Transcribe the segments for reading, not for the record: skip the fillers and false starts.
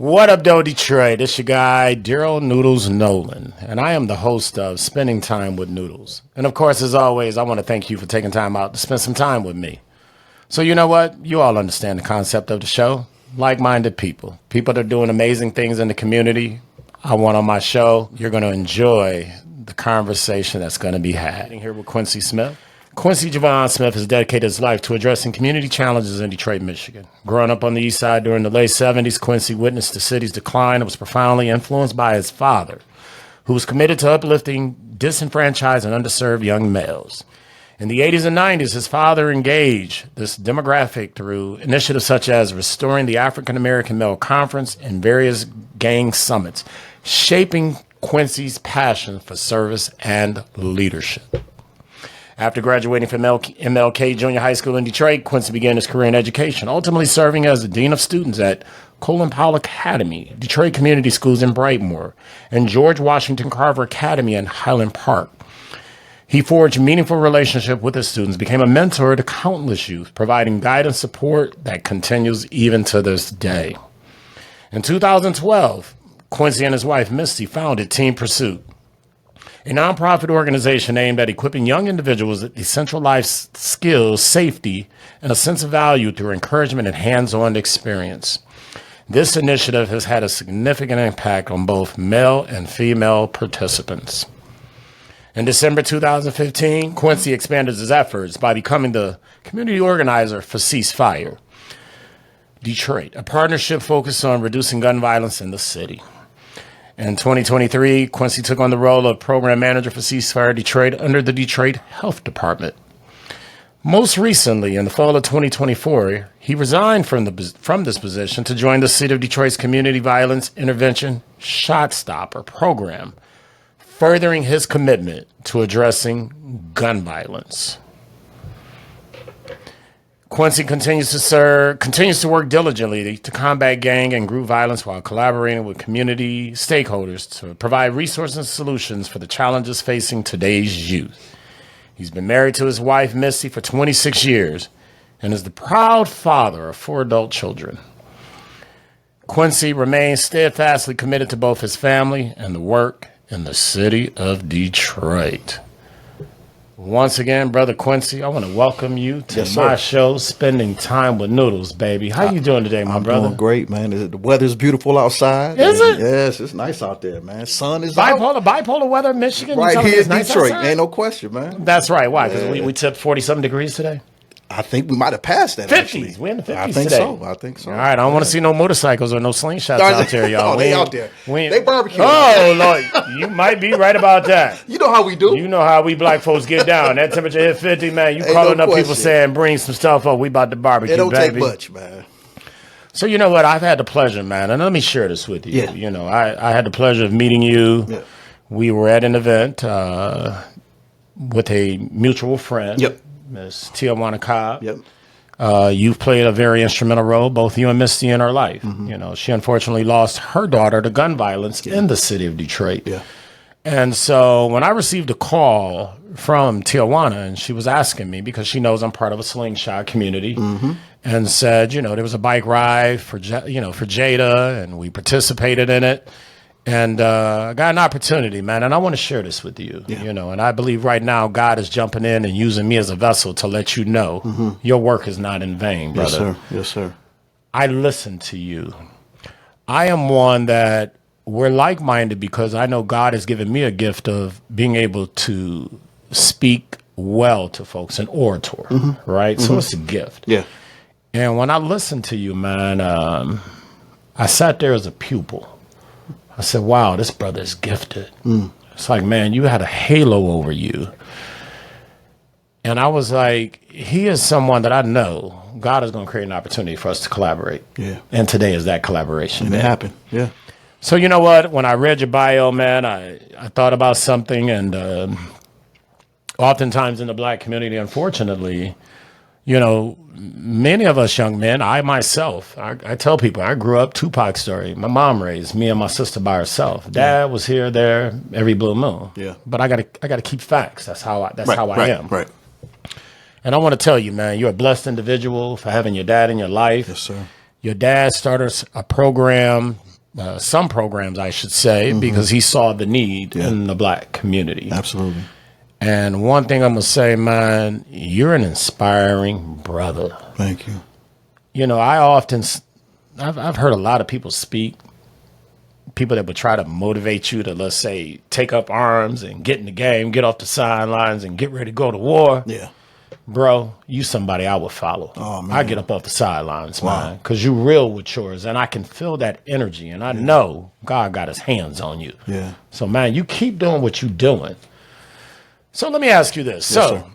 What up, though, Detroit? It's your guy, Darryl Noodles Nolen, and I am the host of Spending Time with Noodles. And of course, as always, I want to thank you for taking time out to spend some time with me. So you know what? You all understand the concept of the show. Like-minded people. People that are doing amazing things in the community. I want on my show. You're going to enjoy the conversation that's going to be had. Here with Quincy Smith. Quincy Javon Smith has dedicated his life to addressing community challenges in Detroit, Michigan. Growing up on the east side during the late 70s, Quincy witnessed the city's decline and was profoundly influenced by his father, who was committed to uplifting disenfranchised and underserved young males. In the 80s and 90s, his father engaged this demographic through initiatives such as restoring the African American Male Conference and various gang summits, shaping Quincy's passion for service and leadership. After graduating from MLK Junior High School in Detroit, Quincy began his career in education, ultimately serving as the Dean of Students at Colin Powell Academy, Detroit Community Schools in Brightmoor, and George Washington Carver Academy in Highland Park. He forged meaningful relationships with his students, became a mentor to countless youth, providing guidance support that continues even to this day. In 2012, Quincy and his wife, Misty, founded Team Pursuit, a nonprofit organization aimed at equipping young individuals with essential life skills, safety, and a sense of value through encouragement and hands-on experience. This initiative has had a significant impact on both male and female participants. In December 2015, Quincy expanded his efforts by becoming the community organizer for Ceasefire Detroit, a partnership focused on reducing gun violence in the city. In 2023, Quincy took on the role of program manager for Ceasefire Detroit under the Detroit Health Department. Most recently, in the fall of 2024, he resigned from this position to join the City of Detroit's Community Violence Intervention Shot Stopper program, furthering his commitment to addressing gun violence. Quincy continues to work diligently to combat gang and group violence while collaborating with community stakeholders to provide resources and solutions for the challenges facing today's youth. He's been married to his wife, Misty, for 26 years and is the proud father of 4 adult children. Quincy remains steadfastly committed to both his family and the work in the city of Detroit. Once again, Brother Quincy, I want to welcome you to my show, Spending Time with Noodles, baby. How you doing today, my brother? I'm doing great, man. The weather's beautiful outside. Is it? Yes, it's nice out there, man. Sun is out. Bipolar weather in Michigan? Right here in nice Detroit. outside? Ain't no question, man. That's right. Why? Because we tipped 40-something degrees today? I think we might have passed that, 50s. actually. We're in the 50s I think today. so. I think so. All right. I don't want to see no motorcycles or no slingshots out there, y'all. Oh, they out there. They barbecue. Oh, Lord. You might be right about that. You know how we do. You know how we black folks get down. That temperature hit 50, man. You calling up people saying, bring some stuff up. We about to barbecue, it don't baby. take much, man. So you know what? I've had the pleasure, man. And let me share this with you. Yeah. You know, I had the pleasure of meeting you. Yeah. We were at an event with a mutual friend. Yep. Miss Tijuana Cobb. Yep. You've played a very instrumental role, both you and Misty, in her life. Mm-hmm. You know, she unfortunately lost her daughter to gun violence in the city of Detroit. Yeah. And so when I received a call from Tijuana, and she was asking me, because she knows I'm part of a slingshot community, and said, you know, there was a bike ride for Jada, and we participated in it. And I got an opportunity, man, and I want to share this with you, you know, and I believe right now God is jumping in and using me as a vessel to let you know your work is not in vain, brother. Yes, sir. Yes, sir. I listen to you. I am one that we're like-minded because I know God has given me a gift of being able to speak well to folks, an orator, right? So it's a gift. Yeah. And when I listen to you, man, I sat there as a pupil. I said, wow, this brother is gifted. It's like, man, you had a halo over you. And I was like, he is someone that I know God is going to create an opportunity for us to collaborate. Yeah. And today is that collaboration. And it happened. Yeah. So you know what? When I read your bio, man, I thought about something. And oftentimes in the black community, unfortunately, you know, many of us young men, I myself, I tell people, I grew up Tupac's story. My mom raised me and my sister by herself. Dad was here, there, every blue moon. Yeah. But I gotta keep facts. That's how I am. Right. And I want to tell you, man, you're a blessed individual for having your dad in your life. Yes, sir. Your dad started a program some programs, I should say, because he saw the need in the black community. Absolutely. And one thing I'm going to say, man, you're an inspiring brother. Thank you. You know, I've heard a lot of people speak, people that would try to motivate you to, let's say, take up arms and get in the game, get off the sidelines and get ready to go to war. Yeah. Bro, you somebody I would follow. Oh, man. I get up off the sidelines, man, because you real with yours, and I can feel that energy, and I know God got his hands on you. Yeah. So, man, you keep doing what you're doing. So let me ask you this. Yes, so, sir.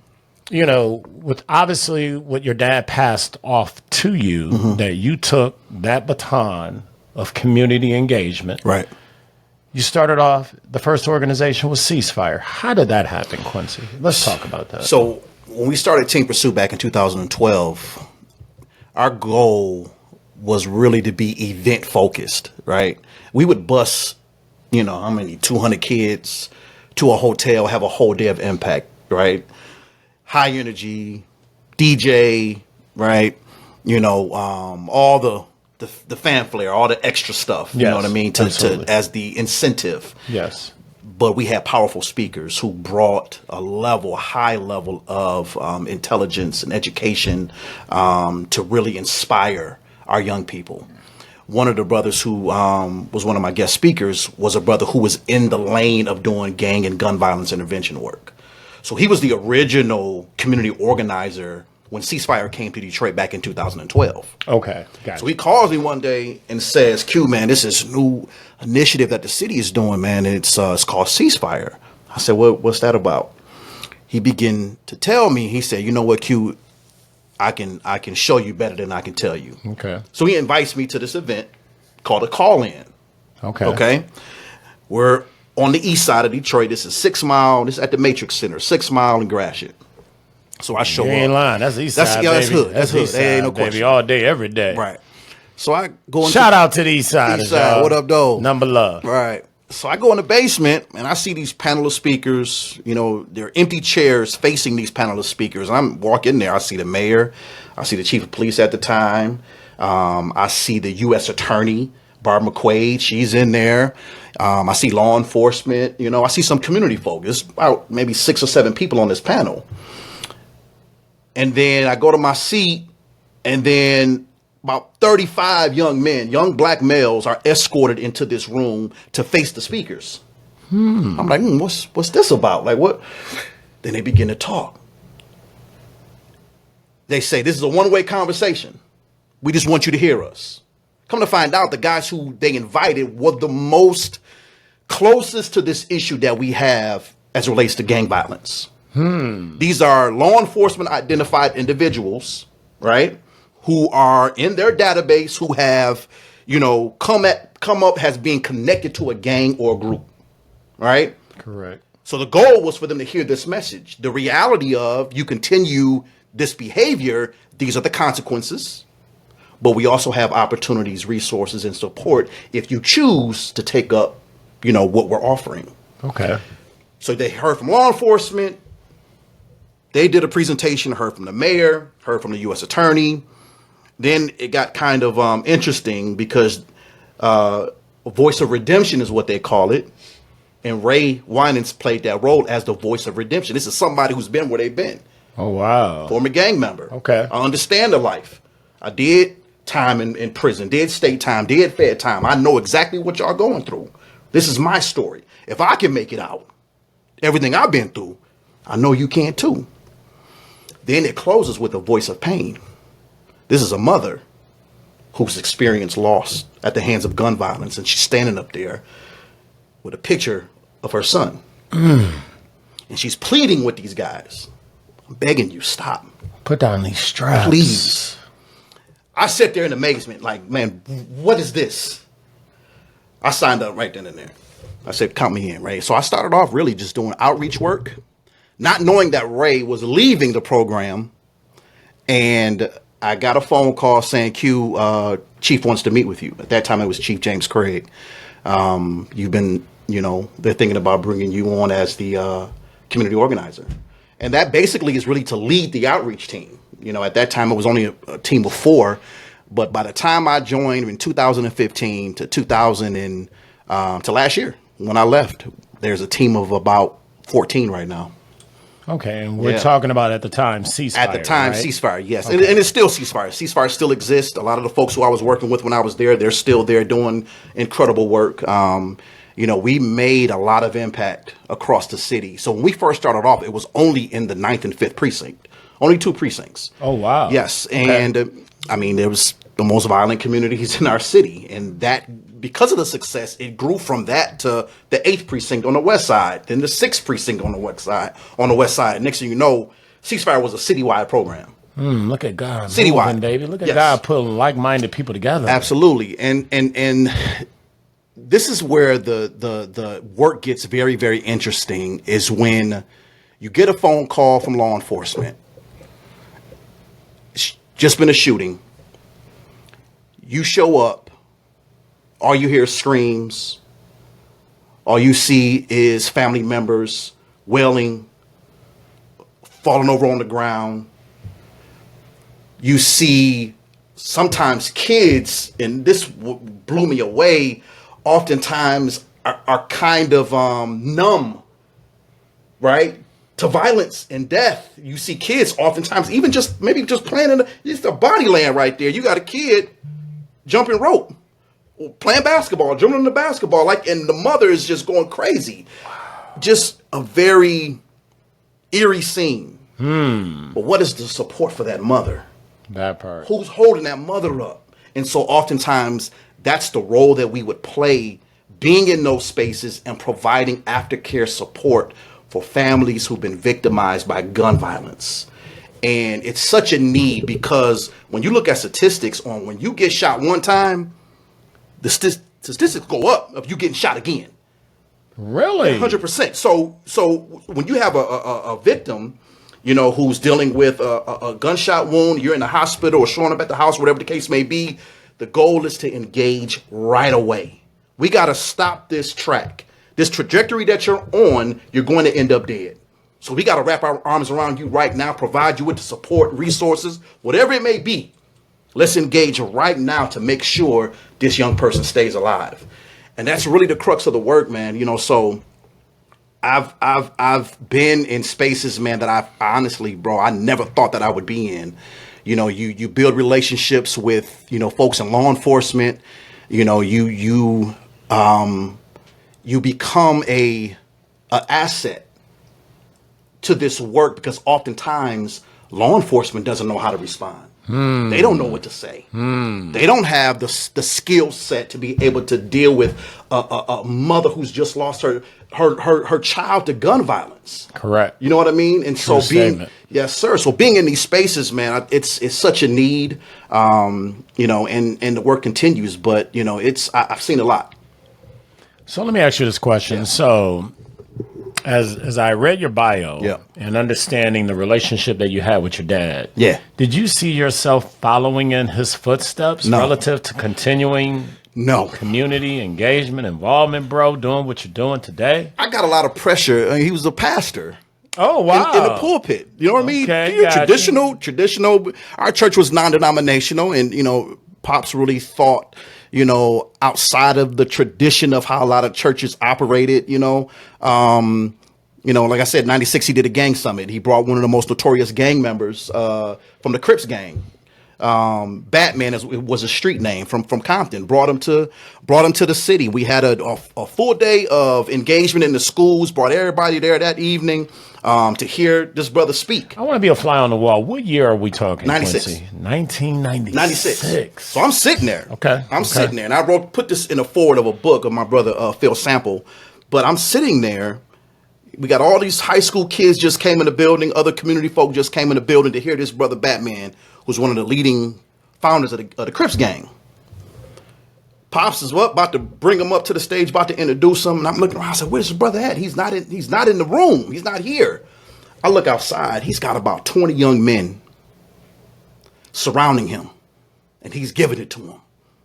you know, with obviously what your dad passed off to you, that you took that baton of community engagement. Right. You started off, the first organization was Ceasefire. How did that happen, Quincy? Let's talk about that. So when we started Team Pursuit back in 2012, our goal was really to be event focused, right? We would bus, you know, how many, 200 kids to a hotel, have a whole day of impact, right? High energy, DJ, right? You know, all the fanfare, all the extra stuff, you know what I mean, to as the incentive. Yes. But we had powerful speakers who brought a high level of intelligence and education to really inspire our young people. One of the brothers who was one of my guest speakers was a brother who was in the lane of doing gang and gun violence intervention work. So he was the original community organizer when Ceasefire came to Detroit back in 2012. Okay, gotcha. So he calls me one day and says, Q, man, this is a new initiative that the city is doing, man, and it's called Ceasefire. I said, what's that about? He began to tell me, he said, you know what, Q, I can show you better than I can tell you. Okay. So he invites me to this event called a call-in. Okay. Okay. We're on the east side of Detroit. This is 6 Mile. This is at the Matrix Center, 6 Mile and Gratiot. So I show You up. ain't lying. That's east side, That's baby. hood. That's hood. east There ain't side, no baby. question. All day, every day. Right. So I go into Shout out to the east side. East side. What up, though? Number love. Right. So I go in the basement and I see these panel of speakers. You know, there are empty chairs facing these panel of speakers. I'm walking there. I see the mayor. I see the chief of police at the time. I see the U.S. attorney, Barb McQuaid. She's in there. I see law enforcement. You know, I see some community folk. There's about maybe 6 or 7 people on this panel. And then I go to my seat, and then about 35 young men, young black males, are escorted into this room to face the speakers. I'm like, what's this about? Like, what? Then they begin to talk. They say, this is a one-way conversation. We just want you to hear us. Come to find out, the guys who they invited were the most closest to this issue that we have as it relates to gang violence. These are law enforcement identified individuals, right? Who are in their database, who have, you know, come up as being connected to a gang or a group, right? Correct. So the goal was for them to hear this message. The reality of you continue this behavior, these are the consequences. But we also have opportunities, resources, and support if you choose to take up, you know, what we're offering. Okay. So they heard from law enforcement. They did a presentation, heard from the mayor, heard from the U.S. attorney. Then it got kind of interesting because voice of redemption is what they call it. And Ray Winans played that role as the voice of redemption. This is somebody who's been where they've been. Oh, wow. Former gang member. Okay. I understand the life. I did time in prison, did state time, did fed time. I know exactly what y'all going through. This is my story. If I can make it out, everything I've been through, I know you can too. Then it closes with a voice of pain. This is a mother who's experienced loss at the hands of gun violence, and she's standing up there with a picture of her son. And she's pleading with these guys. I'm begging you, stop. Put down these straps. Please. I sat there in amazement, like, man, what is this? I signed up right then and there. I said, count me in, Ray. So I started off really just doing outreach work, not knowing that Ray was leaving the program. And I got a phone call saying, Q, Chief wants to meet with you. At that time, it was Chief James Craig. You've been, you know, they're thinking about bringing you on as the community organizer. And that basically is really to lead the outreach team. You know, at that time, it was only a team of 4, But by the time I joined in 2015 to 2000 and to last year when I left, there's a team of about 14 right now. Okay, and we're talking about at the time ceasefire. At the time, right? ceasefire, yes. Okay. And it's still ceasefire. Ceasefire still exists. A lot of the folks who I was working with when I was there, they're still there doing incredible work. We made a lot of impact across the city. So when we first started off, it was only in the 9th and 5th precinct. Only 2 precincts. Oh, wow. Yes. Okay. And there was the most violent communities in our city. And that, because of the success, it grew from that to the 8th precinct on the west side, then the 6th precinct on the west side. Next thing you know, ceasefire was a citywide program. Look at God. Citywide, moving, baby. Look at yes. God pulling like-minded people together. Absolutely. And this is where the work gets very, very interesting, is when you get a phone call from law enforcement. It's just been a shooting. You show up. All you hear is screams. All you see is family members wailing, falling over on the ground. You see sometimes kids, and this blew me away, oftentimes are kind of numb, right, to violence and death. You see kids oftentimes even just playing in just a body laying right there. You got a kid jumping rope, playing basketball, jumping in the basketball, and the mother is just going crazy. Just a very eerie scene. But what is the support for that mother? That part. Who's holding that mother up? And so oftentimes that's the role that we would play, being in those spaces and providing aftercare support for families who've been victimized by gun violence. And it's such a need, because when you look at statistics on when you get shot one time, the statistics go up of you getting shot again. Really? 100%. So when you have a victim, who's dealing with a gunshot wound, you're in the hospital or showing up at the house, whatever the case may be, the goal is to engage right away. We got to stop this track. This trajectory that you're on, you're going to end up dead. So we got to wrap our arms around you right now, provide you with the support, resources, whatever it may be. Let's engage right now to make sure this young person stays alive. And that's really the crux of the work, man. So I've been in spaces, man, that I honestly, bro, I never thought that I would be in. You build relationships with, folks in law enforcement. You become a asset to this work, because oftentimes law enforcement doesn't know how to respond. They don't know what to say. They don't have the skill set to be able to deal with a mother who's just lost her child to gun violence. Correct. You know what I mean? And True statement. Yes, sir. So being in these spaces, man, it's such a need. And the work continues, but I've seen a lot. So let me ask you this question. Yeah. So as I read your bio and understanding the relationship that you had with your dad, did you see yourself following in his footsteps relative to continuing community engagement, involvement, bro, doing what you're doing today? I got a lot of pressure. He was a pastor. Oh, wow. In the pulpit. You know what I mean? Traditional. Our church was non-denominational, and, Pops really thought, outside of the tradition of how a lot of churches operated, like I said, 96, he did a gang summit. He brought one of the most notorious gang members from the Crips gang. Batman was a street name from Compton. Brought him to the city. We had a full day of engagement in the schools. Brought everybody there that evening to hear this brother speak. I want to be a fly on the wall. What year are we talking? 96. Quincy? 1996. 96. So I'm sitting there. Okay. I'm sitting there, and I put this in a forward of a book of my brother Phil Sample. But I'm sitting there. We got all these high school kids just came in the building. Other community folk just came in the building to hear this brother Batman, who's one of the leading founders of the Crips gang. Pops is about to bring him up to the stage, about to introduce him. And I'm looking around. I said, where's his brother at? He's not in the room. He's not here. I look outside. He's got about 20 young men surrounding him. And he's giving it to them.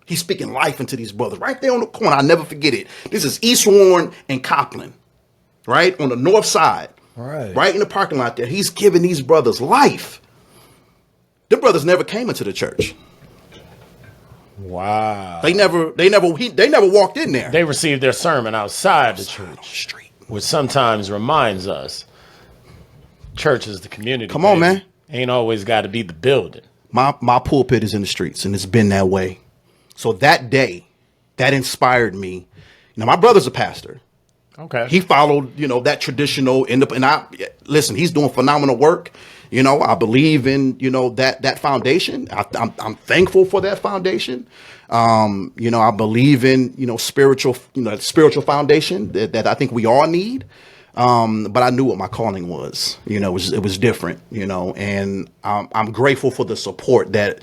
He's speaking life into these brothers right there on the corner. I'll never forget it. This is East Warren and Copland, right? On the north side. Right in the parking lot there. He's giving these brothers life. Them brothers never came into the church. Wow. They never walked in there. They received their sermon outside the church, Street. which sometimes reminds us church is the community. Come on, man. Ain't always got to be the building. My pulpit is in the streets, and it's been that way. So that day, that inspired me. Now, my brother's a pastor. Okay. He followed, that traditional listen, he's doing phenomenal work. I believe in, that foundation. I'm thankful for that foundation. I believe in, spiritual foundation that I think we all need. But I knew what my calling was. It was different, and I'm grateful for the support that,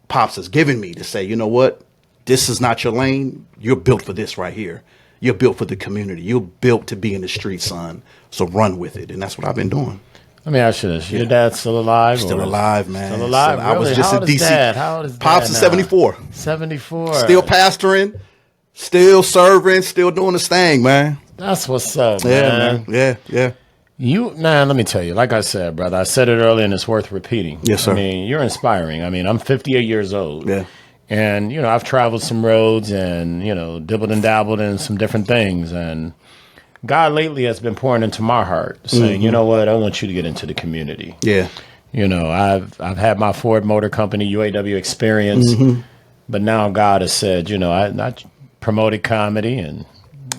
Pops has given me to say, you know what, this is not your lane. You're built for this right here. You're built for the community. You're built to be in the street, son. So run with it. And that's what I've been doing. Let me ask you this. Your dad's still alive? Still alive, man. Still alive? I was just in D.C. How old is Pops is 74. 74. Still pastoring, still serving, still doing his thing, man. That's what's up, man. Yeah. Let me tell you, like I said, brother, I said it earlier and it's worth repeating. Yes, sir. I mean, you're inspiring. I mean, I'm 58 years old. Yeah. And, I've traveled some roads and, dibbled and dabbled in some different things. And God lately has been pouring into my heart saying, you know what, I want you to get into the community. Yeah. I've had my Ford Motor Company UAW experience, but now God has said, I promoted comedy, and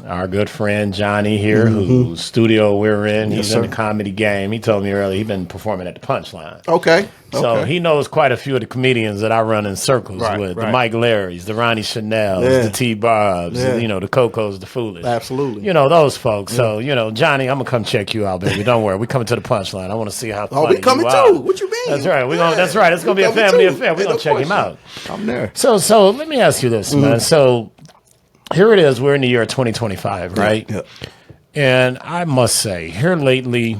our good friend Johnny here, whose studio we're in, he's in the comedy game. He told me earlier he's been performing at the Punchline. Okay. So he knows quite a few of the comedians that I run in circles with. The Mike Larrys, the Ronnie Chanels, the T-Bobs, the Cocos, the Foolish. Absolutely. Those folks. So, Johnny, I'm going to come check you out, baby. Don't worry. We're coming to the Punchline. I want to see how funny we coming you are. too. What you mean? That's right. That's right. It's going to be a family affair. We're going to check him out. I'm there. So let me ask you this, man. So here it is. We're in the year 2025, right? Yeah. And I must say, here lately,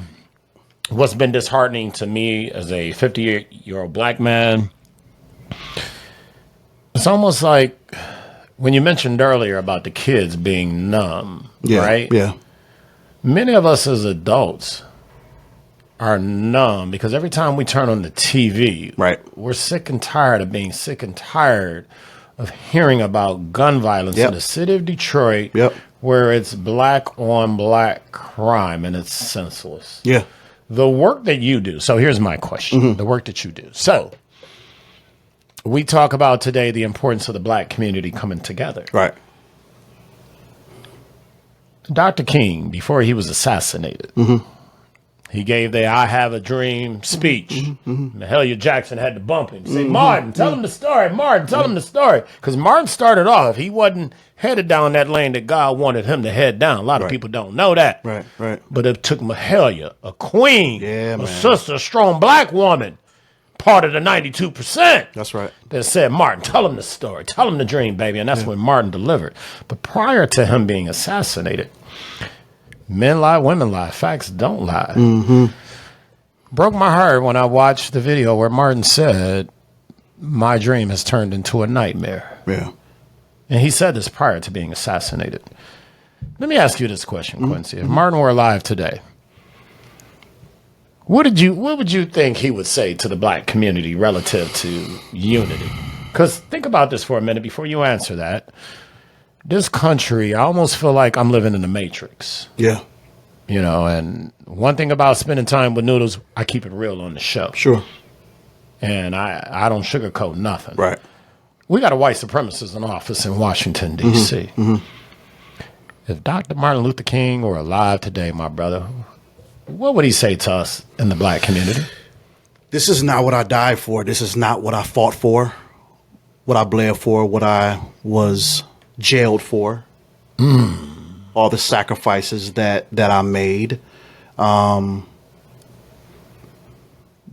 what's been disheartening to me as a 50-year-old black man, it's almost like when you mentioned earlier about the kids being numb, right? Yeah. Many of us as adults are numb because every time we turn on the TV, we're sick and tired of being sick and tired of hearing about gun violence in the city of Detroit, where it's black on black crime and it's senseless. Yeah. The work that you do. So here's my question. The work that you do. So we talk about today the importance of the black community coming together. Right. Dr. King, before he was assassinated, he gave the I Have a Dream speech. Mahalia Jackson had to bump him. Say, Martin, tell him the story. Martin, tell him the story. Because Martin started off, he wasn't headed down that lane that God wanted him to head down. A lot of people don't know that. Right. But it took Mahalia, a queen, a sister, a strong black woman, part of the 92%. That's right. That said, Martin, tell him the story. Tell him the dream, baby. And that's when Martin delivered. But prior to him being assassinated, men lie, women lie. Facts don't lie. Broke my heart when I watched the video where Martin said, my dream has turned into a nightmare. Yeah. And he said this prior to being assassinated. Let me ask you this question, Quincy. If Martin were alive today, what would you think he would say to the black community relative to unity? Because think about this for a minute before you answer that. This country, I almost feel like I'm living in the Matrix. Yeah. And one thing about spending time with Noodles, I keep it real on the show. Sure. And I don't sugarcoat nothing. Right. We got a white supremacist in office in Washington, D.C. If Dr. Martin Luther King were alive today, my brother, what would he say to us in the black community? This is not what I died for. This is not what I fought for, what I bled for, what I was jailed for. All the sacrifices that I made.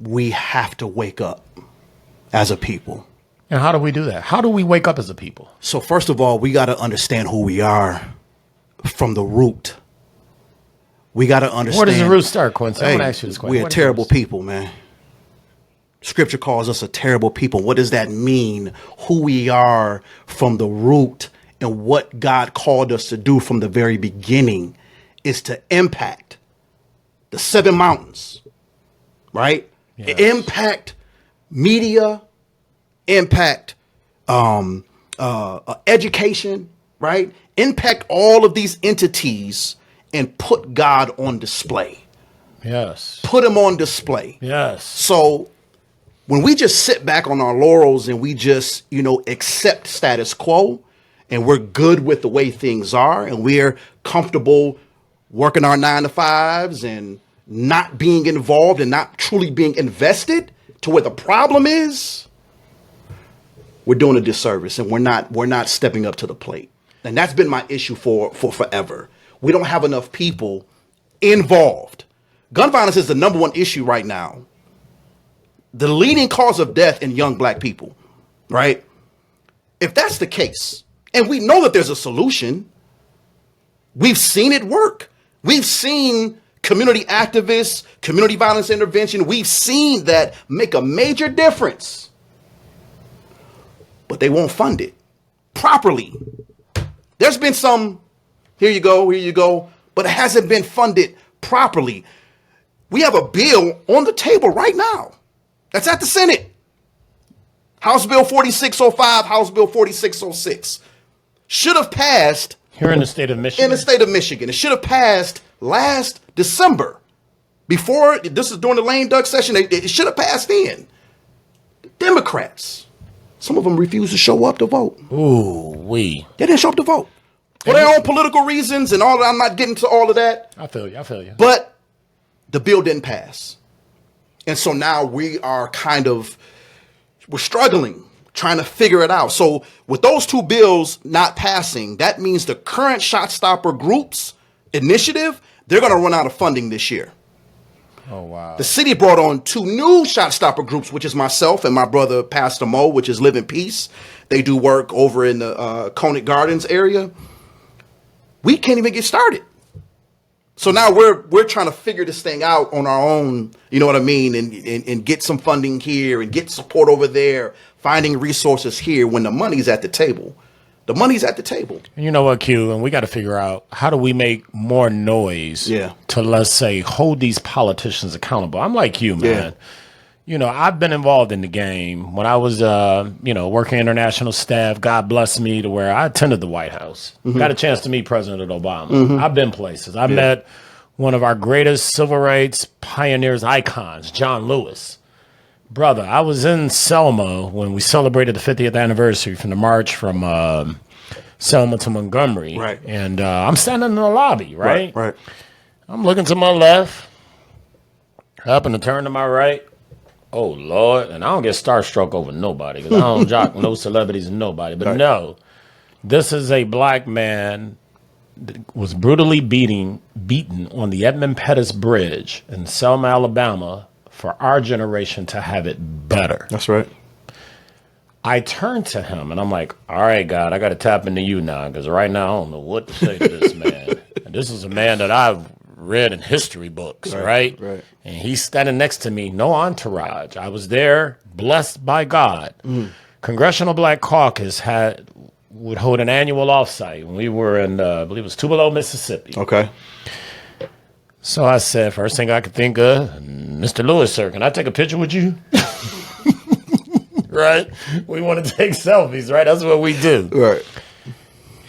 We have to wake up as a people. And how do we do that? How do we wake up as a people? So first of all, we got to understand who we are from the root. We got to understand. Where does the root start, Quincy? Hey, I'm going to ask you this question. We're a terrible people, man. Scripture calls us a terrible people. What does that mean? Who we are from the root and what God called us to do from the very beginning is to impact the 7 mountains, right? Yes. Impact media, impact education, right? Impact all of these entities and put God on display. Yes. Put him on display. Yes. So when we just sit back on our laurels and we just, accept status quo and we're good with the way things are and we're comfortable working our 9-to-5s and not being involved and not truly being invested to where the problem is, we're doing a disservice and we're not stepping up to the plate. And that's been my issue for forever. We don't have enough people involved. Gun violence is the number one issue right now. The leading cause of death in young black people, right? If that's the case, and we know that there's a solution, we've seen it work. We've seen community activists, community violence intervention. We've seen that make a major difference, but they won't fund it properly. There's been some, here you go, but it hasn't been funded properly. We have a bill on the table right now that's at the Senate. House Bill 4605, House Bill 4606. Should have passed. Here in the state of Michigan? In the state of Michigan. It should have passed last December. Before, this is during the lame duck session, it should have passed then. The Democrats, some of them refused to show up to vote. Ooh-wee. They didn't show up to vote. For their own political reasons and all that. I'm not getting to all of that. I feel you. But the bill didn't pass. And so now we're struggling, trying to figure it out. So with those two bills not passing, that means the current Shot Stopper Group's initiative, they're going to run out of funding this year. Oh, wow. The city brought on two new Shot Stopper groups, which is myself and my brother, Pastor Mo, which is Live in Peace. They do work over in the Conant Gardens area. We can't even get started. So now we're trying to figure this thing out on our own, you know what I mean, and get some funding here and get support over there, finding resources here when the money's at the table. The money's at the table. And you know what, Q? And we got to figure out, how do we make more noise to, let's say, hold these politicians accountable? I'm like you, man. Yeah. I've been involved in the game. When I was, working international staff, God blessed me to where I attended the White House. Mm-hmm. Got a chance to meet President Obama. Mm-hmm. I've been places. I met one of our greatest civil rights pioneers, icons, John Lewis. Brother, I was in Selma when we celebrated the 50th anniversary from the march from Selma to Montgomery. Right. And I'm standing in the lobby, right? Right. I'm looking to my left, happen to turn to my right. Oh, Lord. And I don't get starstruck over nobody because I don't jock no celebrities and nobody. But no, this is a black man that was brutally beaten on the Edmund Pettus Bridge in Selma, Alabama, for our generation to have it better. That's right. I turned to him and I'm like, all right, God, I got to tap into you now because right now I don't know what to say to this man. And this is a man that I've read in history books, right? And he's standing next to me, no entourage. I was there, blessed by God. Congressional Black Caucus would hold an annual offsite when we were in, I believe it was Tupelo, Mississippi. Okay. So I said, first thing I could think of, Mr. Lewis, sir, can I take a picture with you? Right? We want to take selfies, right? That's what we do. Right.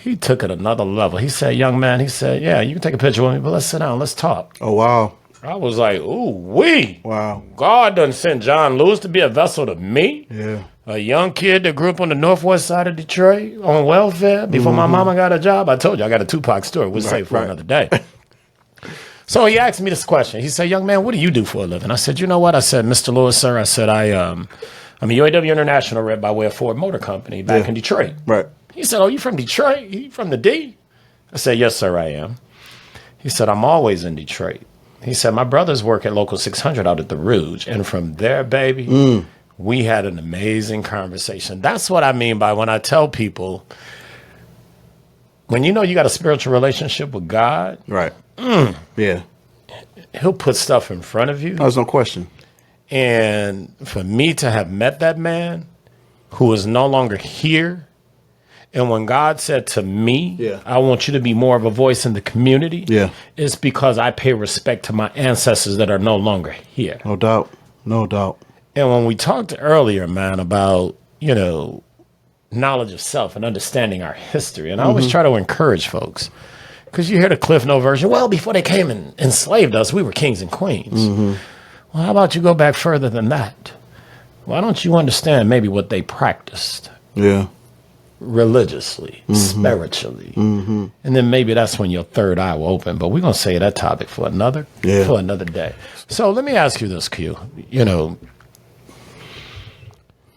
He took it another level. He said, young man, he said, yeah, you can take a picture with me, but let's sit down, let's talk. Oh, wow. I was like, ooh-wee. Wow. God done sent John Lewis to be a vessel to me. Yeah. A young kid that grew up on the northwest side of Detroit on welfare before my mama got a job. I told you, I got a Tupac story. We'll save for another day. So he asked me this question. He said, young man, what do you do for a living? I said, you know what? I said, Mr. Lewis, sir, I said, I'm a UAW International rep by way of Ford Motor Company back in Detroit. Right. He said, oh, you from Detroit? You from the D? I said, yes, sir, I am. He said, I'm always in Detroit. He said, my brothers work at Local 600 out at the Rouge. And from there, baby, we had an amazing conversation. That's what I mean by when I tell people, when you know you got a spiritual relationship with God. Right. Yeah. He'll put stuff in front of you. There's no question. And for me to have met that man who is no longer here, and when God said to me, I want you to be more of a voice in the community, it's because I pay respect to my ancestors that are no longer here. No doubt. No doubt. And when we talked earlier, man, about, knowledge of self and understanding our history. And I always try to encourage folks, because you hear the Cliff Note version. Well, before they came and enslaved us, we were kings and queens. Well, how about you go back further than that? Why don't you understand maybe what they practiced? Yeah. Religiously, spiritually. And then maybe that's when your third eye will open. But we're going to save that topic for another day. So let me ask you this, Q. You know,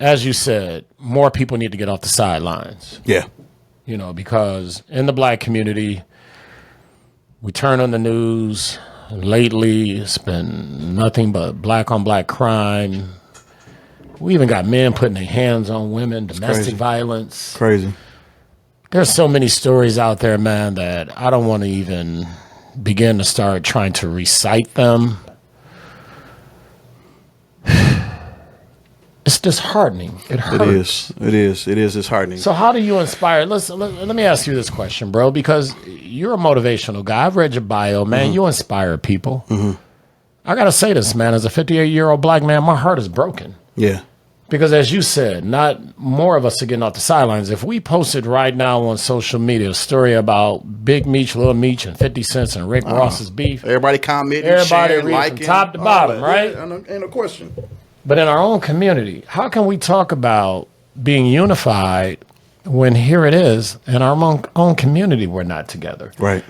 as you said, more people need to get off the sidelines. Yeah. You know, because in the black community, we turn on the news. Lately, it's been nothing but black on black crime. We even got men putting their hands on women, domestic violence. Crazy. There's so many stories out there, man, that I don't want to even begin to start trying to recite them. It's disheartening. It hurts. It is disheartening. So how do you inspire? Let me ask you this question, bro, because you're a motivational guy. I've read your bio, man. You inspire people. I got to say this, man. As a 58-year-old black man, my heart is broken. Yeah. Because as you said, not more of us are getting off the sidelines. If we posted right now on social media a story about Big Meech, Little Meech, and 50 Cent and Rick Ross's beef. Everybody commenting, everybody sharing, read liking. From top to bottom, right? Yeah, ain't no question. But in our own community, how can we talk about being unified when here it is in our own community we're not together? Right.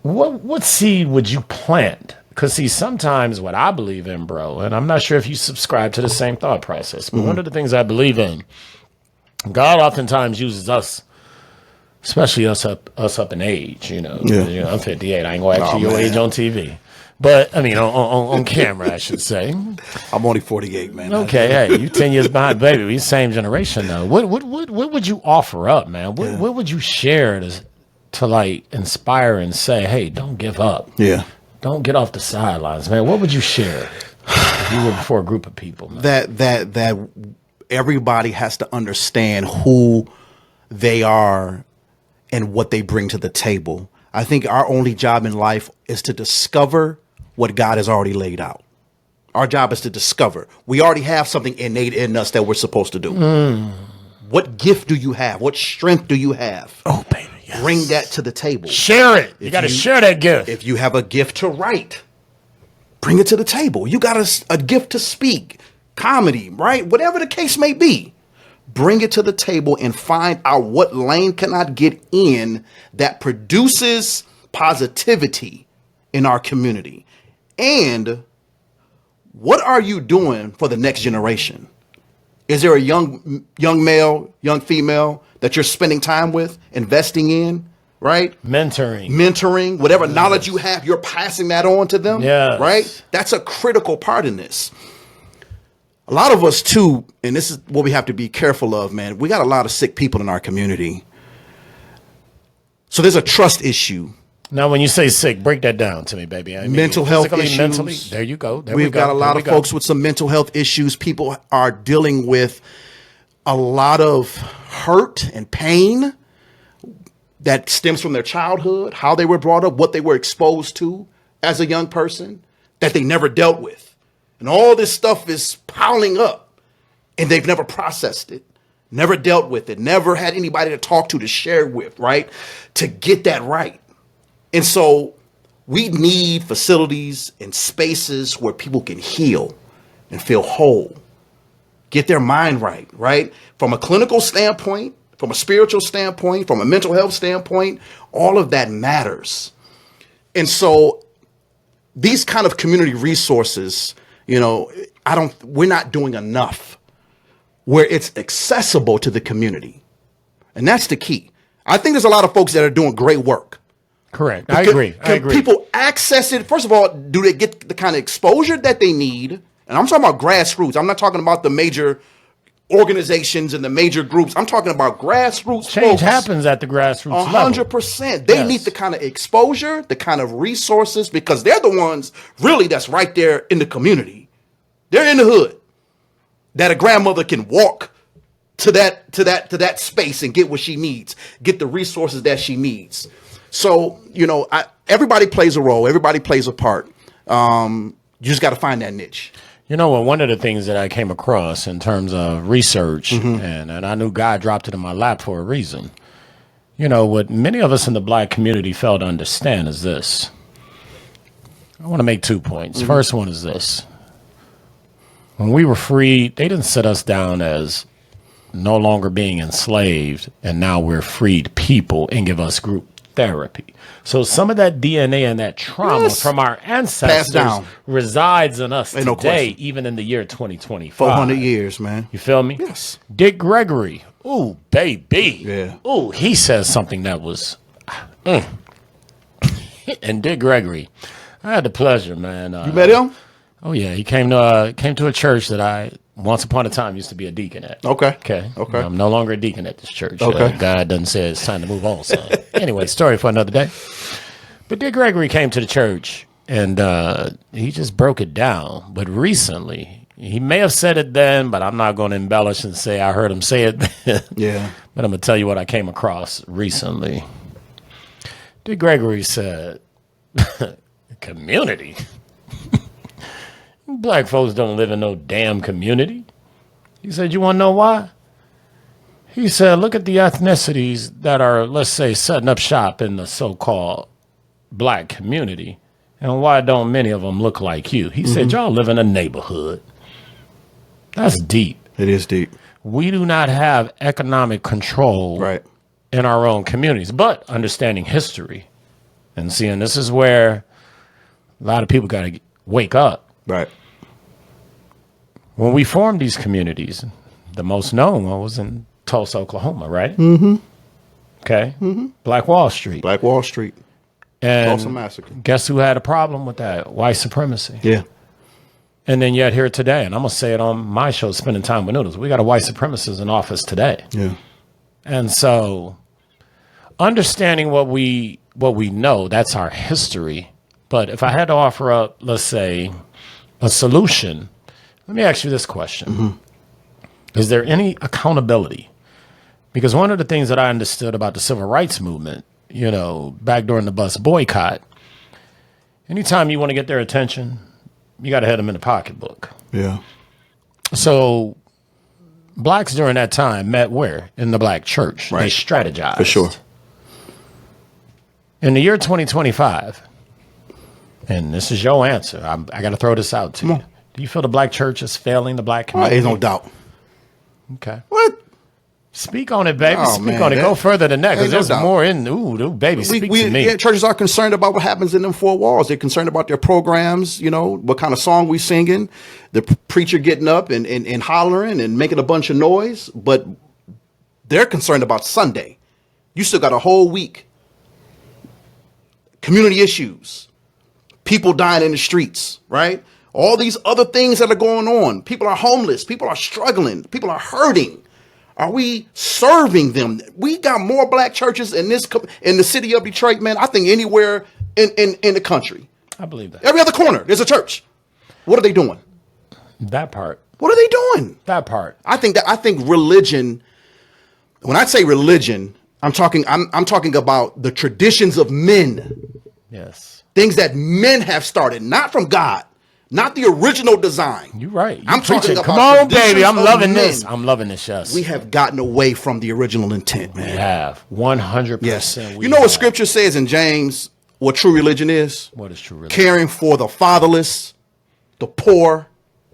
What seed would you plant? Because, see, sometimes what I believe in, bro, and I'm not sure if you subscribe to the same thought process, but one of the things I believe in, God oftentimes uses us, especially us up in age, you know. Yeah. You know, I'm 58. I ain't going to ask you your age on TV. But, I mean, on camera, I should say. I'm only 48, man. Okay, hey, you 10 years behind, baby. We same generation, though. What would you offer up, man? What would you share to like, inspire and say, hey, don't give up? Yeah. Don't get off the sidelines, man. What would you share if you were before a group of people, man? That everybody has to understand who they are and what they bring to the table. I think our only job in life is to discover what God has already laid out. Our job is to discover. We already have something innate in us that we're supposed to do. What gift do you have? What strength do you have? Oh, baby. Yes. Bring that to the table. Share it. You got to share that gift. If you have a gift to write, bring it to the table. You got a gift to speak, comedy, right? Whatever the case may be, bring it to the table and find out what lane can I get in that produces positivity in our community. And what are you doing for the next generation? Is there a young male, young female that you're spending time with, investing in, right? Mentoring, whatever knowledge you have, you're passing that on to them, right? That's a critical part in this. A lot of us too, and this is what we have to be careful of, man. We got a lot of sick people in our community. So there's a trust issue. Now, when you say sick, break that down to me, baby. I mean, mental health issues. Mentally, there you go. We've got a lot of folks with some mental health issues. People are dealing with a lot of hurt and pain that stems from their childhood, how they were brought up, what they were exposed to as a young person that they never dealt with. And all this stuff is piling up and they've never processed it, never dealt with it, never had anybody to talk to share with, right? To get that right. And so we need facilities and spaces where people can heal and feel whole, get their mind right, right? From a clinical standpoint, from a spiritual standpoint, from a mental health standpoint, all of that matters. And so these kind of community resources, you know, we're not doing enough where it's accessible to the community. And that's the key. I think there's a lot of folks that are doing great work. Correct. I agree. Can people access it? First of all, do they get the kind of exposure that they need? And I'm talking about grassroots. I'm not talking about the major organizations and the major groups. I'm talking about grassroots. Change happens at the grassroots level. 100%. They need the kind of exposure, the kind of resources, because they're the ones really that's right there in the community. They're in the hood. That a grandmother can walk to that space and get what she needs, get the resources that she needs. So, you know, everybody plays a role. Everybody plays a part. You just got to find that niche. You know what? One of the things that I came across in terms of research, Mm-hmm. and I knew God dropped it in my lap for a reason. You know, what many of us in the black community fail to understand is this. I want to make 2 points. Mm-hmm. First one is this. When we were freed, they didn't set us down as no longer being enslaved, and now we're freed people and give us group therapy. So some of that DNA and that trauma Yes. from our ancestors down. resides in us Ain't no today, question. even in the year 2025. 400 years, man. You feel me? Yes. Dick Gregory. Ooh, baby. Yeah. Ooh, he says something that was. And Dick Gregory, I had the pleasure, man. You met him? Oh yeah, he came to a church that I once upon a time used to be a deacon at. Okay. Okay. Okay. I'm no longer a deacon at this church. Okay. God done said it's time to move on, son. Anyway, story for another day. But Dick Gregory came to the church and he just broke it down. But recently, he may have said it then, but I'm not going to embellish and say I heard him say it then. Yeah. But I'm going to tell you what I came across recently. Dick Gregory said, community? Black folks don't live in no damn community. He said, you want to know why? He said, look at the ethnicities that are, let's say, setting up shop in the so-called black community, and why don't many of them look like you? He said, y'all live in a neighborhood. That's deep. It is deep. We do not have economic control Right. in our own communities, but understanding history and seeing this is where a lot of people got to wake up. Right. When we formed these communities, the most known one was in Tulsa, Oklahoma, right? Mm-hmm. Okay. Mm-hmm. Black Wall Street. Black Wall Street. And Tulsa Massacre. guess who had a problem with that? White supremacy. Yeah. And then yet here today, and I'm going to say it on my show, Spending Time with Noodles, we got a white supremacist in office today. Yeah. And so understanding what we know, that's our history. But if I had to offer up, let's say, a solution, let me ask you this question. Mm-hmm. Is there any accountability? Because one of the things that I understood about the civil rights movement, you know, back during the bus boycott, anytime you want to get their attention, you got to hit them in the pocketbook. Yeah. So blacks during that time met where? In the black church. Right. They strategized. For sure. In the year 2025, and this is your answer, I got to throw this out to you. Do you feel the black church is failing the black community? There's no doubt. Okay. What? Speak on it, baby. Oh, Speak man, on it. Go further than that, because ain't no there's doubt. more in. Ooh, baby, speak to me. Yeah, churches are concerned about what happens in them four walls. They're concerned about their programs, you know, what kind of song we singing, the preacher getting up and hollering and making a bunch of noise. But they're concerned about Sunday. You still got a whole week. Community issues, people dying in the streets, right? All these other things that are going on. People are homeless. People are struggling. People are hurting. Are we serving them? We got more black churches in the city of Detroit, man. I think anywhere in the country. I believe that. Every other corner, there's a church. What are they doing? That part. What are they doing? That part. I think religion. When I say religion, I'm talking about the traditions of men. Yes. Things that men have started, not from God. Not the original design. You're right. I'm talking about Come on, baby. I'm traditions of loving men. this. I'm loving this, yes. We have gotten away from the original intent, man. We have. 100%. Yes. We You know what have. scripture says in James, what true religion is? What is true religion? Caring for the fatherless, the poor,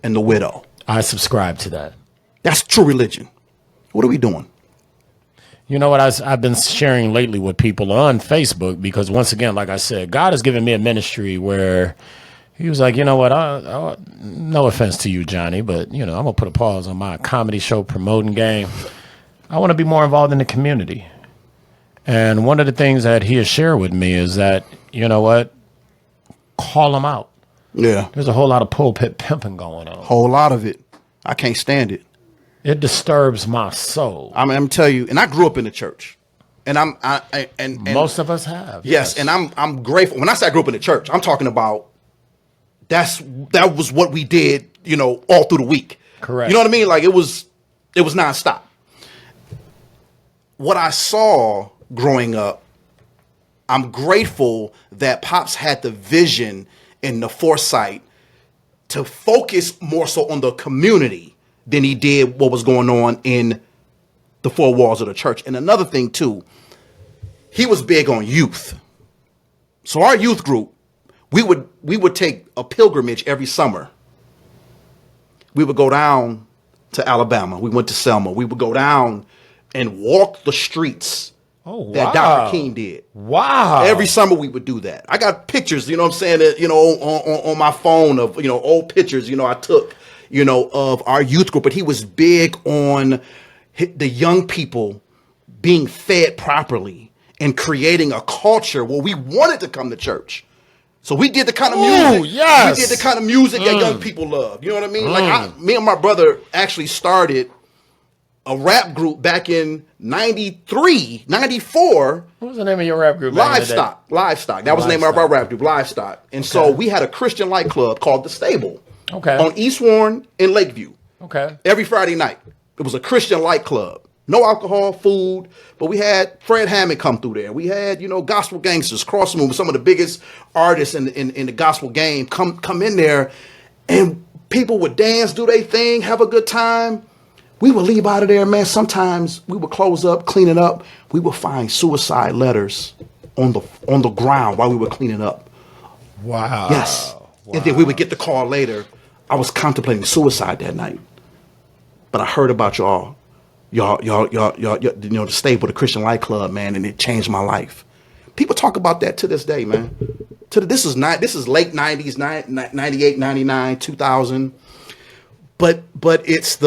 and the widow. I subscribe to that. That's true religion. What are we doing? You know what I've been sharing lately with people on Facebook, because once again, like I said, God has given me a ministry where he was like, you know what, no offense to you, Johnny, but, you know, I'm going to put a pause on my comedy show promoting game. I want to be more involved in the community. And one of the things that he has shared with me is that, you know what, call them out. Yeah. There's a whole lot of pulpit pimping going on. Whole lot of it. I can't stand it. It disturbs my soul. I'm telling you, and I grew up in the church. And most of us have. Yes, and I'm grateful. When I say I grew up in the church, I'm talking about that was what we did, you know, all through the week. Correct. You know what I mean? Like it was nonstop. What I saw growing up, I'm grateful that Pops had the vision and the foresight to focus more so on the community than he did what was going on in the four walls of the church. And another thing too, he was big on youth. So our youth group, we would take a pilgrimage every summer. We would go down to Alabama. We went to Selma. We would go down and walk the streets that Dr. King did. Wow. Every summer we would do that. I got pictures, you know what I'm saying, that, on my phone of, old pictures, I took, of our youth group. But he was big on the young people being fed properly and creating a culture where we wanted to come to church. So we did the kind of music. Yes. We did the kind of music that young people love. You know what I mean? Like me and my brother actually started a rap group back in 93, 94. What was the name of your rap group? Livestock. That was the name of our rap group, Livestock. And so we had a Christian light club called The Stable. Okay. On East Warren in Lakeview. Okay. Every Friday night. It was a Christian light club. No alcohol, food, but we had Fred Hammond come through there. We had, gospel gangsters, Cross Moon, some of the biggest artists in the gospel game come in there, and people would dance, do their thing, have a good time. We would leave out of there, man. Sometimes we would close up, clean it up. We would find suicide letters on the ground while we were cleaning up. Wow. Yes. Wow. And then we would get the call later. I was contemplating suicide that night, but I heard about y'all, the Stable, the Christian Light Club, man, and it changed my life. People talk about that to this day, man. This is late 90s, 98, 99, 2000. But it's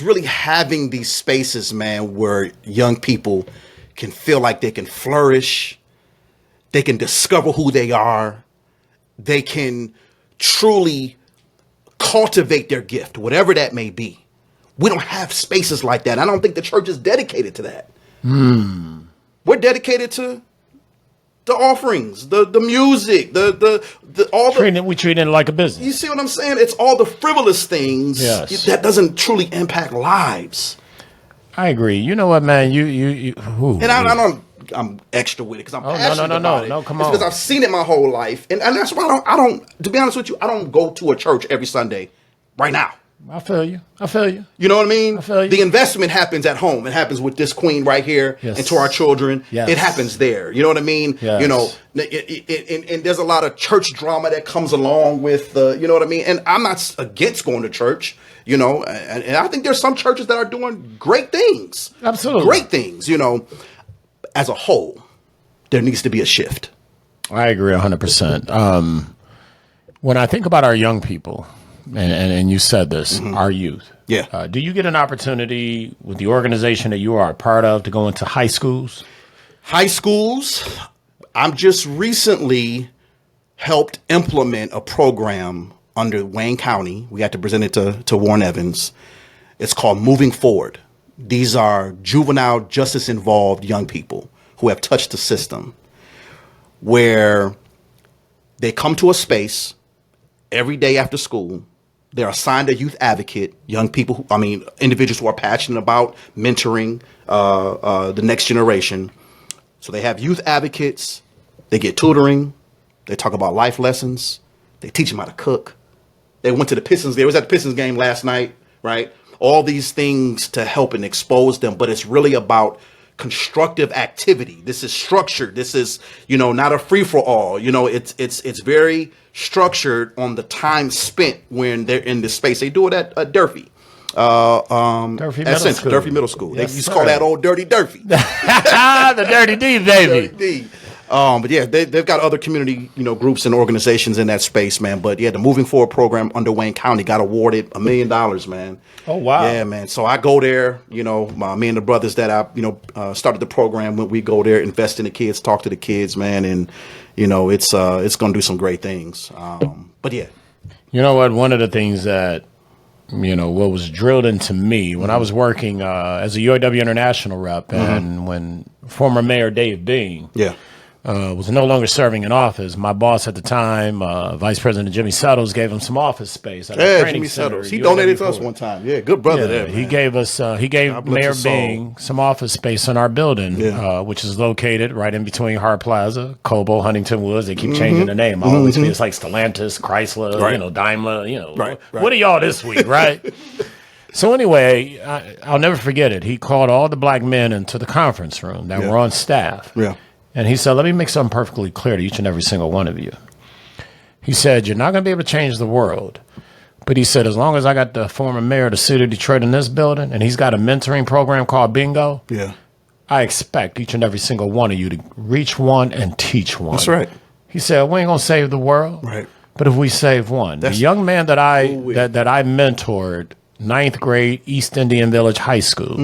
really having these spaces, man, where young people can feel like they can flourish, they can discover who they are, they can truly cultivate their gift, whatever that may be. We don't have spaces like that. I don't think the church is dedicated to that. We're dedicated to the offerings, the music, we treat it like a business. You see what I'm saying? It's all the frivolous things that doesn't truly impact lives. I agree. You know what, man? I'm extra with it because I'm passionate about it. No, come it's on. because I've seen it my whole life, and that's why I don't. To be honest with you, I don't go to a church every Sunday. Right now, I feel you. You know what I mean? I feel you. The investment happens at home. It happens with this queen right here, yes. and to our children. Yes. It happens there. You know what I mean? Yes. And there's a lot of church drama that comes along with, you know what I mean? And I'm not against going to church, and I think there's some churches that are doing great things. Absolutely. Great things, As a whole, there needs to be a shift. I agree 100%. When I think about our young people, and you said this, our youth. Yeah. Do you get an opportunity with the organization that you are a part of to go into high schools? High schools, I'm just recently helped implement a program under Wayne County. We got to present it to Warren Evans. It's called Moving Forward. These are juvenile justice involved young people who have touched the system, where they come to a space every day after school. They're assigned a youth advocate, individuals who are passionate about mentoring the next generation. So they have youth advocates, they get tutoring, they talk about life lessons, they teach them how to cook. They went to the Pistons, they was at the Pistons game last night, right? All these things to help and expose them, but it's really about constructive activity. This is structured. This is, not a free for all. It's very structured on the time spent when they're in this space. They do it at Durfee. Durfee Middle School. Yes, they used to call that old Dirty Durfee. The Dirty D, baby. Dirty D. But yeah, they've got other community, groups and organizations in that space, man. But yeah, the Moving Forward program under Wayne County got awarded $1 million, man. Oh, wow. Yeah, man. So I go there, me and the brothers that I, started the program. When we go there, invest in the kids, talk to the kids, man, and it's going to do some great things. But yeah, you know what? One of the things that what was drilled into me when I was working as a UAW International rep, and when former Mayor Dave Bing. Yeah. was no longer serving in office. My boss at the time, Vice President Jimmy Settles, gave him some office space at a training Jimmy center. Settles. He donated to us one time. Yeah, good brother there, man. He gave us, he gave Mayor Bing some office space in our building, which is located right in between Hart Plaza, Cobo, Huntington Woods. They keep changing the name. I always feel it's like Stellantis, Chrysler, Daimler, What are y'all this week, right? So anyway, I'll never forget it. He called all the black men into the conference room that were on staff. Yeah. And he said, let me make something perfectly clear to each and every single one of you. He said, you're not going to be able to change the world. But he said, as long as I got the former mayor of the city of Detroit in this building, and he's got a mentoring program called Bingo, I expect each and every single one of you to reach one and teach one. That's right. He said, we ain't going to save the world. Right. But if we save one. The young man that I mentored, 9th grade, East Indian Village High School,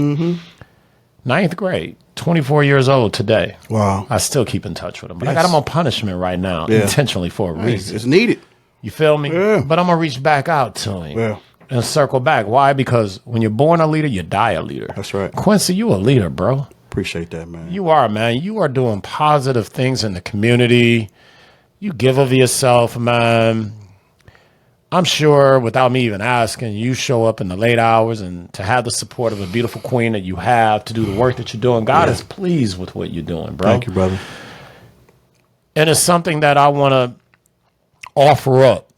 9th grade. 24 years old today. Wow. I still keep in touch with him. But I got him on punishment right now, intentionally for a reason. It's needed. You feel me? Yeah. But I'm going to reach back out to him and circle back. Why? Because when you're born a leader, you die a leader. That's right. Quincy, you a leader, bro. Appreciate that, man. You are, man. You are doing positive things in the community. You give of yourself, man. I'm sure, without me even asking, you show up in the late hours, and to have the support of a beautiful queen that you have to do the work that you're doing, God is pleased with what you're doing, bro. Thank you, brother. And it's something that I want to offer up.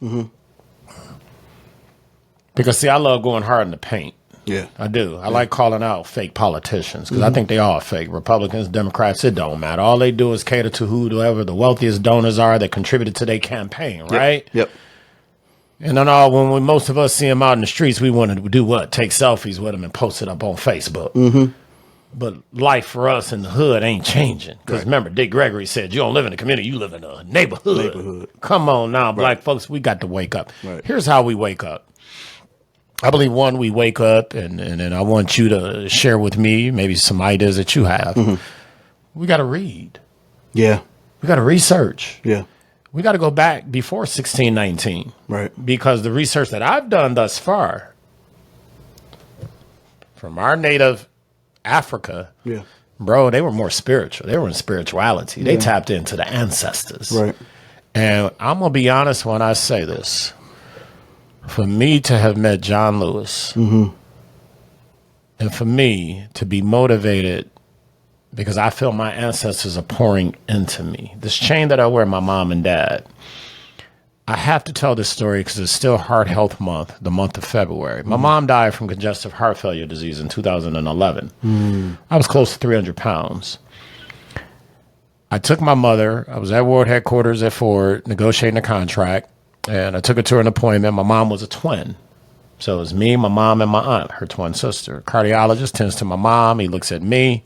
Because, see, I love going hard in the paint. Yeah. I do. I like calling out fake politicians because I think they are fake. Republicans, Democrats, it don't matter. All they do is cater to whoever the wealthiest donors are that contributed to their campaign, right? Yep. And then when most of us see them out in the streets, we want to do what? Take selfies with them and post it up on Facebook. But life for us in the hood ain't changing. Because remember, Dick Gregory said, you don't live in a community, you live in a neighborhood. Come on now, black folks, we got to wake up. Here's how we wake up. I believe, one, we wake up, and I want you to share with me maybe some ideas that you have. We got to read. Yeah. We got to research. Yeah. We got to go back before 1619. Right. Because the research that I've done thus far from our native Africa, bro, they were more spiritual. They were in spirituality. They tapped into the ancestors. Right. And I'm going to be honest when I say this. For me to have met John Lewis, and for me to be motivated because I feel my ancestors are pouring into me. This chain that I wear, my mom and dad, I have to tell this story because it's still Heart Health Month, the month of February. My mom died from congestive heart failure disease in 2011. I was close to 300 pounds. I took my mother. I was at World Headquarters at Ford negotiating a contract, and I took her to an appointment. My mom was a twin. So it was me, my mom, and my aunt, her twin sister. Cardiologist tends to my mom. He looks at me.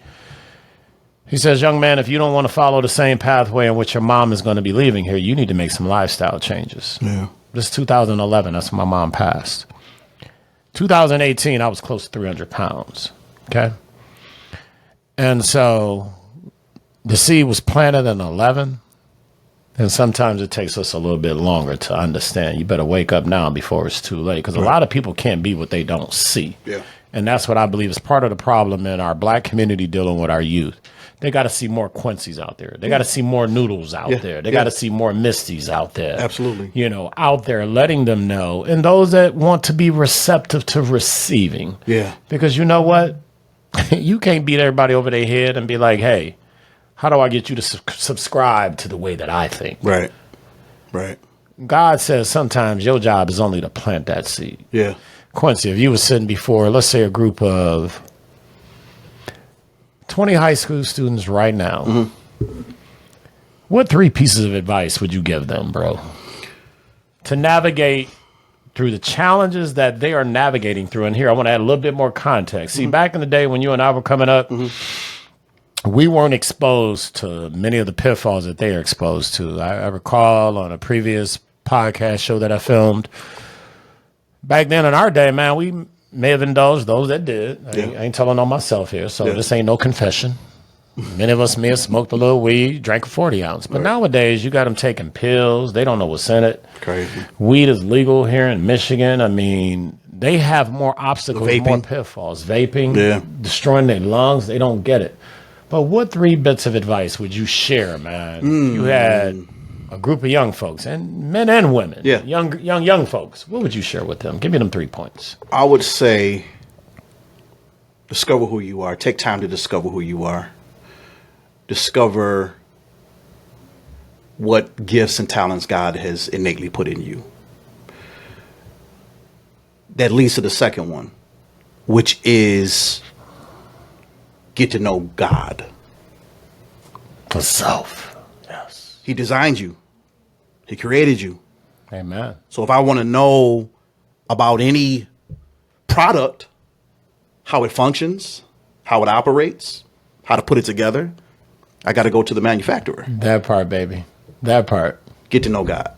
He says, young man, if you don't want to follow the same pathway in which your mom is going to be leaving here, you need to make some lifestyle changes. Yeah. This is 2011. That's when my mom passed. 2018, I was close to 300 pounds. Okay. And so the seed was planted in 11. And sometimes it takes us a little bit longer to understand. You better wake up now before it's too late. Because a lot of people can't be what they don't see. Yeah. And that's what I believe is part of the problem in our black community dealing with our youth. They got to see more Quincy's out there. They got to see more Noodles out there. They got to see more Misty's out there. Absolutely. You know, out there letting them know. And those that want to be receptive to receiving. Yeah. Because you know what? You can't beat everybody over their head and be like, hey, how do I get you to subscribe to the way that I think? Right. Right. God says sometimes your job is only to plant that seed. Yeah. Quincy, if you were sitting before, let's say, a group of 20 high school students right now, what 3 pieces of advice would you give them, bro, to navigate through the challenges that they are navigating through? And here, I want to add a little bit more context. See, back in the day when you and I were coming up, we weren't exposed to many of the pitfalls that they are exposed to. I recall on a previous podcast show that I filmed, back then in our day, man, we may have indulged those that did. I ain't telling on myself here, so this ain't no confession. Many of us may have smoked a little weed, drank a 40 ounce. But nowadays, you got them taking pills. They don't know what's in it. Crazy. Weed is legal here in Michigan. I mean, they have more obstacles, more pitfalls. Vaping, destroying their lungs. They don't get it. But what 3 bits of advice would you share, man? You had a group of young folks, and men and women, Yeah. young folks. What would you share with them? Give me them 3 points. I would say discover who you are. Take time to discover who you are. Discover what gifts and talents God has innately put in you. That leads to the second one, which is get to know God. For self. Yes. He designed you. He created you. Amen. So if I want to know about any product, how it functions, how it operates, how to put it together, I got to go to the manufacturer. That part, baby. That part. Get to know God.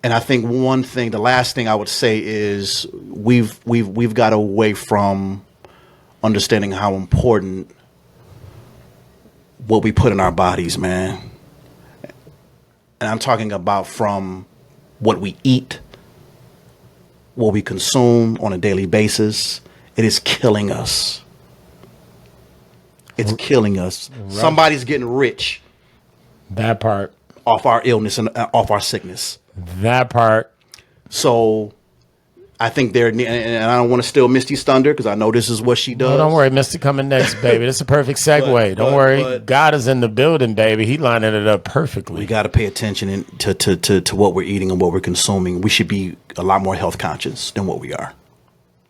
And I think one thing, the last thing I would say is we've got away from understanding how important what we put in our bodies, man. And I'm talking about from what we eat, what we consume on a daily basis. It is killing us. It's killing us. Right. Somebody's getting rich. That part. Off our illness and off our sickness. That part. So I think and I don't want to steal Misty's thunder because I know this is what she does. No, don't worry, Misty coming next, baby. That's a perfect segue. Don't worry. God is in the building, baby. He lining it up perfectly. We got to pay attention to what we're eating and what we're consuming. We should be a lot more health conscious than what we are.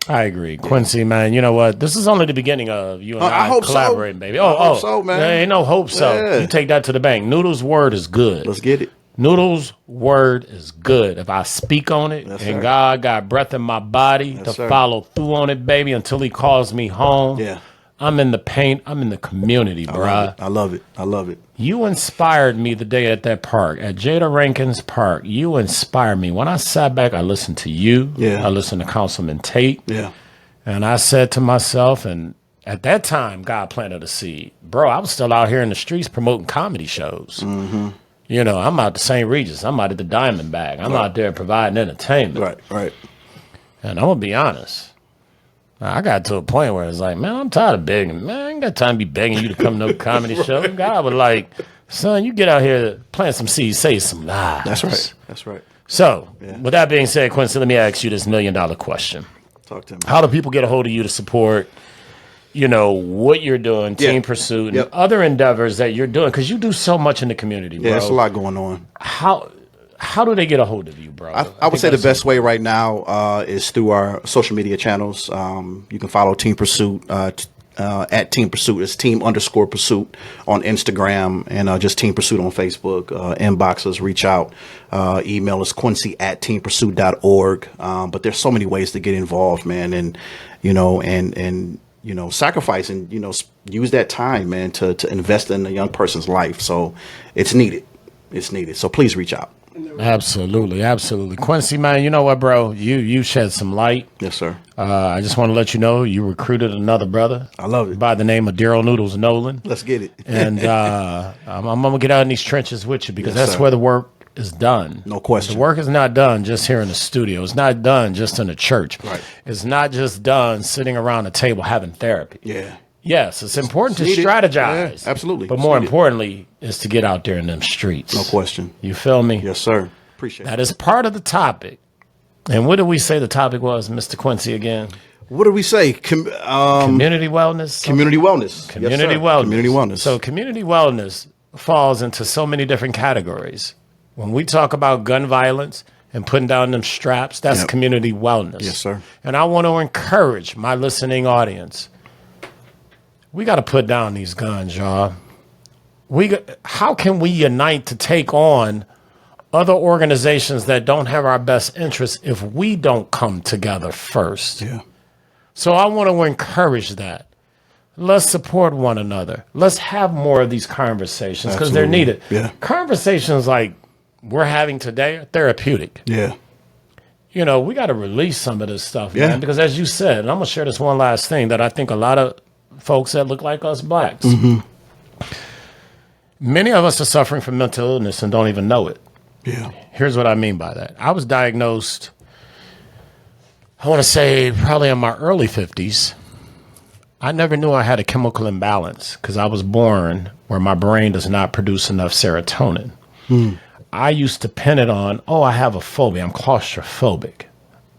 I agree. Quincy, man, you know what? This is only the beginning of you and I hope collaborating, so. baby. I hope so, man. There ain't no hope so. Yeah. You take that to the bank. Noodles' word is good. Let's get it. Noodles' word is good. If I speak on it, yes, and sir. God got breath in my body yes, to sir. follow through on it, baby, until he calls me home. Yeah. I'm in the paint. I'm in the community, bruh. I love it. I love it. You inspired me the day at that park, at Jada Rankin's park. You inspired me. When I sat back, I listened to you. Yeah. I listened to Councilman Tate. Yeah. And I said to myself, and at that time, God planted a seed. Bro, I was still out here in the streets promoting comedy shows. Mm-hmm. You know, I'm out to St. Regis. I'm out at the Diamond Bag. I'm out there providing entertainment. Right. And I'm going to be honest. I got to a point where it's like, man, I'm tired of begging. Man, I ain't got time to be begging you to come to no comedy show. God was like, son, you get out here, plant some seeds, say some lies. That's right. So, with that being said, Quincy, let me ask you this $1 million question. Talk to me. How do people get a hold of you to support, you know, what you're doing, Team Pursuit, and other endeavors that you're doing? Because you do so much in the community, bro. Yeah, there's a lot going on. How do they get a hold of you, bro? I would say the best way right now is through our social media channels. You can follow Team Pursuit at Team Pursuit. It's Team_Pursuit on Instagram and just Team Pursuit on Facebook. Inbox us, reach out. Email us Quincy@teampursuit.org. But there's so many ways to get involved, man. And, you know, sacrifice and, you know, use that time, man, to invest in a young person's life. So it's needed. It's needed. So please reach out. Absolutely. Quincy, man, you know what, bro? You shed some light. Yes, sir. I just want to let you know you recruited another brother. I love it. By the name of Darryl Noodles Nolen. Let's get it. And I'm going to get out in these trenches with you because that's where the work is done. No question. The work is not done just here in the studio. It's not done just in the church. Right. It's not just done sitting around a table having therapy. Yeah. Yes, it's important to needed. strategize. Yeah, absolutely. But more importantly is to get out there in them streets. No question. You feel me? Yes, sir. Appreciate that. That is part of the topic. And what did we say the topic was, Mr. Quincy, again? What did we say? Community wellness? Community wellness. Community wellness. Community wellness. So community wellness falls into so many different categories. When we talk about gun violence and putting down them straps, that's community wellness. Yes, sir. And I want to encourage my listening audience. We got to put down these guns, y'all. How can we unite to take on other organizations that don't have our best interests if we don't come together first? Yeah. So I want to encourage that. Let's support one another. Let's have more of these conversations because they're needed. Yeah. Conversations like we're having today are therapeutic. Yeah. You know, we got to release some of this stuff, man, because as you said, and I'm going to share this one last thing that I think a lot of folks that look like us blacks, many of us are suffering from mental illness and don't even know it. Yeah. Here's what I mean by that. I was diagnosed, I want to say probably in my early 50s. I never knew I had a chemical imbalance because I was born where my brain does not produce enough serotonin. I used to pin it on, oh, I have a phobia. I'm claustrophobic.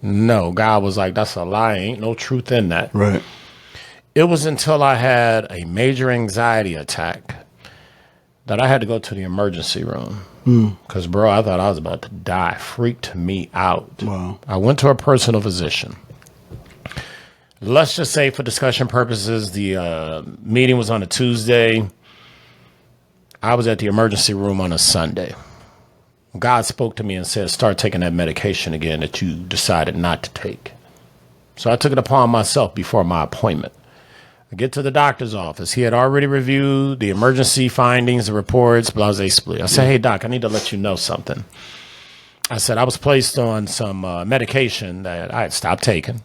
No, God was like, that's a lie. Ain't no truth in that. Right. It was until I had a major anxiety attack that I had to go to the emergency room. Because, bro, I thought I was about to die. Freaked me out. Wow. I went to a personal physician. Let's just say for discussion purposes, the meeting was on a Tuesday. I was at the emergency room on a Sunday. God spoke to me and said, start taking that medication again that you decided not to take. So I took it upon myself before my appointment. I get to the doctor's office. He had already reviewed the emergency findings, the reports, blase split. I said, hey, doc, I need to let you know something. I said, I was placed on some medication that I had stopped taking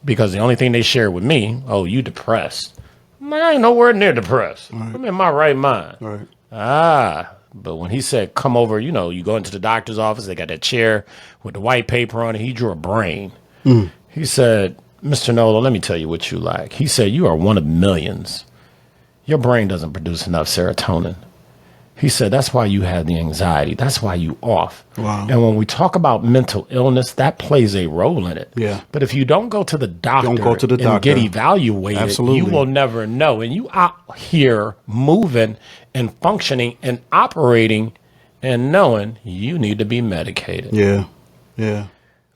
because the only thing they shared with me, oh, you depressed. I'm like, I ain't nowhere near depressed. Right. I'm in my right mind. Right. But when he said, come over, you know, you go into the doctor's office, they got that chair with the white paper on it. He drew a brain. He said, Mr. Nolen, let me tell you what you like. He said, you are one of millions. Your brain doesn't produce enough serotonin. He said, that's why you have the anxiety. That's why you off. Wow. And when we talk about mental illness, that plays a role in it. Yeah. But if you don't go to the doctor, and get evaluated, absolutely, you will never know. And you out here moving and functioning and operating and knowing you need to be medicated. Yeah. Yeah.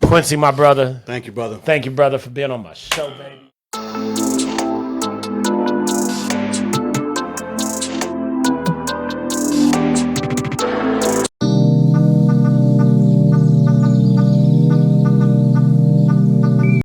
Quincy, my brother. Thank you, brother. Thank you, brother, for being on my show, baby.